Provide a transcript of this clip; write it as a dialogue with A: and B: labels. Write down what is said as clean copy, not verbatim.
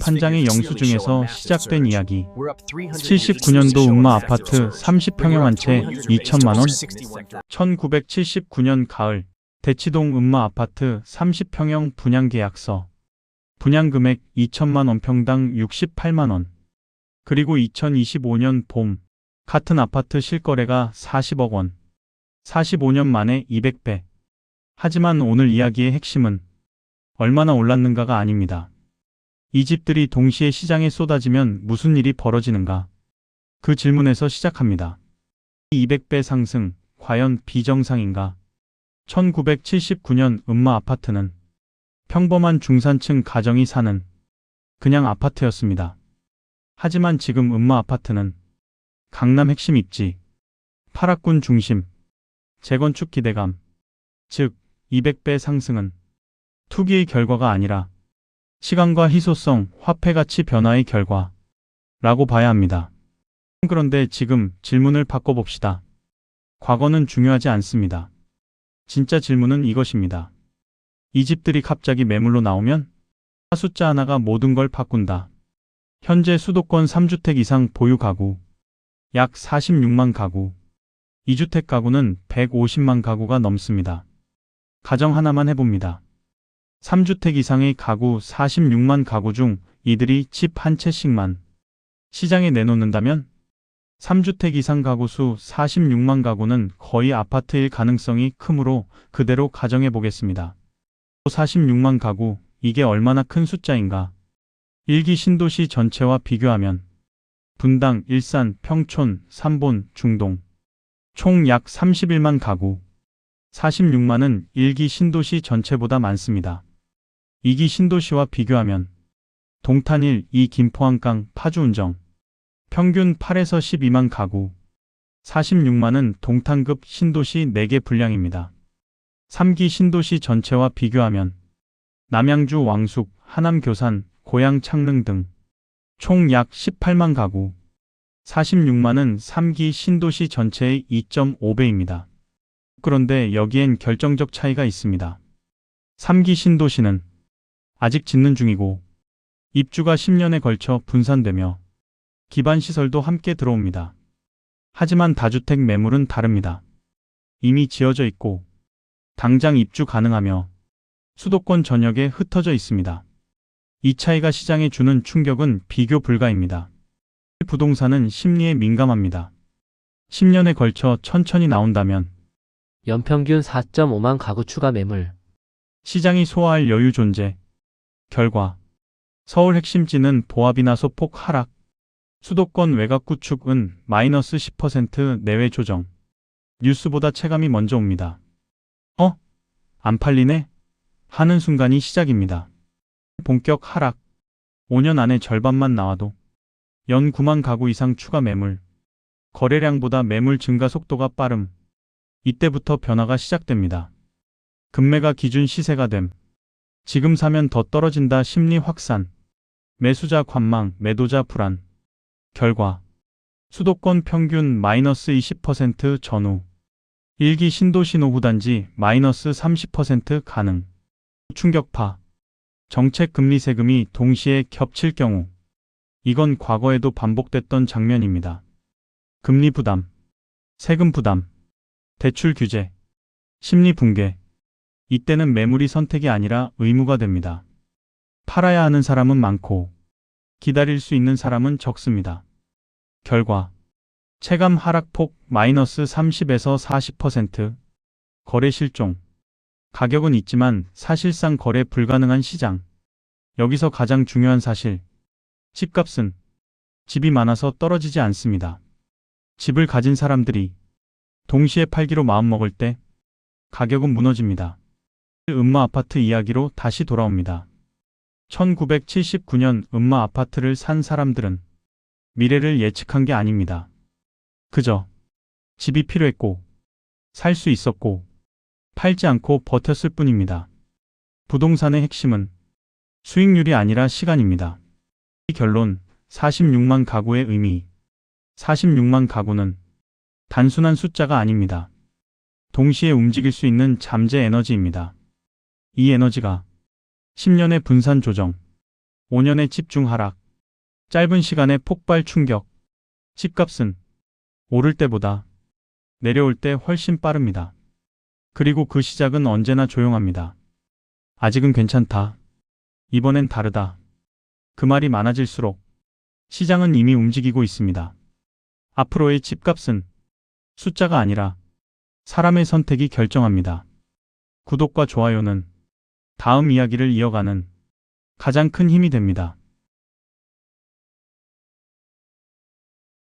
A: 판장의 영수증에서 시작된 이야기. 79년도 음마 아파트 30평형 한 채 2천만 원. 1979년 가을 대치동 음마 아파트 30평형 분양 계약서. 분양 금액 2천만 원, 평당 68만 원. 그리고 2025년 봄 같은 아파트 실거래가 40억 원. 45년 만에 200배. 하지만 오늘 이야기의 핵심은 얼마나 올랐는가가 아닙니다. 이 집들이 동시에 시장에 쏟아지면 무슨 일이 벌어지는가? 그 질문에서 시작합니다. 200배 상승, 과연 비정상인가? 1979년 음마 아파트는 평범한 중산층 가정이 사는 그냥 아파트였습니다. 하지만 지금 음마 아파트는 강남 핵심 입지, 파락군 중심, 재건축 기대감, 즉 200배 상승은 투기의 결과가 아니라 시간과 희소성, 화폐 가치 변화의 결과라고 봐야 합니다. 그런데 지금 질문을 바꿔봅시다. 과거는 중요하지 않습니다. 진짜 질문은 이것입니다. 이 집들이 갑자기 매물로 나오면 숫자 하나가 모든 걸 바꾼다. 현재 수도권 3주택 이상 보유 가구 약 46만 가구, 2주택 가구는 150만 가구가 넘습니다. 가정 하나만 해봅니다. 3주택 이상의 가구 46만 가구 중 이들이 집 한 채씩만 시장에 내놓는다면 3주택 이상 가구 수 46만 가구는 거의 아파트일 가능성이 크므로 그대로 가정해 보겠습니다. 46만 가구, 이게 얼마나 큰 숫자인가? 1기 신도시 전체와 비교하면 분당, 일산, 평촌, 삼본, 중동 총 약 31만 가구, 46만은 1기 신도시 전체보다 많습니다. 2기 신도시와 비교하면 동탄 1, 2 김포 한강, 파주 운정 평균 8에서 12만 가구, 46만은 동탄급 신도시 4개 분량입니다. 3기 신도시 전체와 비교하면 남양주 왕숙, 하남 교산, 고양 창릉 등 총 약 18만 가구, 46만은 3기 신도시 전체의 2.5배입니다. 그런데 여기엔 결정적 차이가 있습니다. 3기 신도시는 아직 짓는 중이고 입주가 10년에 걸쳐 분산되며 기반시설도 함께 들어옵니다. 하지만 다주택 매물은 다릅니다. 이미 지어져 있고 당장 입주 가능하며 수도권 전역에 흩어져 있습니다. 이 차이가 시장에 주는 충격은 비교 불가입니다. 부동산은 심리에 민감합니다. 10년에 걸쳐 천천히 나온다면
B: 연평균 4.5만 가구 추가 매물.
A: 시장이 소화할 여유 존재. 결과 서울 핵심지는 보합이나 소폭 하락, 수도권 외곽 구축은 마이너스 10% 내외 조정. 뉴스보다 체감이 먼저 옵니다. 안 팔리네? 하는 순간이 시작입니다. 본격 하락. 5년 안에 절반만 나와도 연 9만 가구 이상 추가 매물. 거래량보다 매물 증가 속도가 빠름. 이때부터 변화가 시작됩니다. 급매가 기준 시세가 됨. 지금 사면 더 떨어진다 심리 확산. 매수자 관망, 매도자 불안. 결과 수도권 평균 마이너스 20% 전후. 1기 신도시 노후단지 마이너스 30% 가능. 충격파. 정책 금리 세금이 동시에 겹칠 경우. 이건 과거에도 반복됐던 장면입니다. 금리 부담, 세금 부담, 대출 규제, 심리 붕괴. 이때는 매물이 선택이 아니라 의무가 됩니다. 팔아야 하는 사람은 많고 기다릴 수 있는 사람은 적습니다. 결과 체감 하락폭 마이너스 30에서 40%. 거래 실종. 가격은 있지만 사실상 거래 불가능한 시장. 여기서 가장 중요한 사실. 집값은 집이 많아서 떨어지지 않습니다. 집을 가진 사람들이 동시에 팔기로 마음먹을 때 가격은 무너집니다. 음마 아파트 이야기로 다시 돌아옵니다. 1979년 음마 아파트를 산 사람들은 미래를 예측한 게 아닙니다. 그저 집이 필요했고 살 수 있었고 팔지 않고 버텼을 뿐입니다. 부동산의 핵심은 수익률이 아니라 시간입니다. 이 결론, 46만 가구의 의미. 46만 가구는 단순한 숫자가 아닙니다. 동시에 움직일 수 있는 잠재 에너지입니다. 이 에너지가 10년의 분산 조정, 5년의 집중 하락. 짧은 시간에 폭발 충격. 집값은 오를 때보다 내려올 때 훨씬 빠릅니다. 그리고 그 시작은 언제나 조용합니다. 아직은 괜찮다. 이번엔 다르다. 그 말이 많아질수록 시장은 이미 움직이고 있습니다. 앞으로의 집값은 숫자가 아니라 사람의 선택이 결정합니다. 구독과 좋아요는 다음 이야기를 이어가는 가장 큰 힘이 됩니다.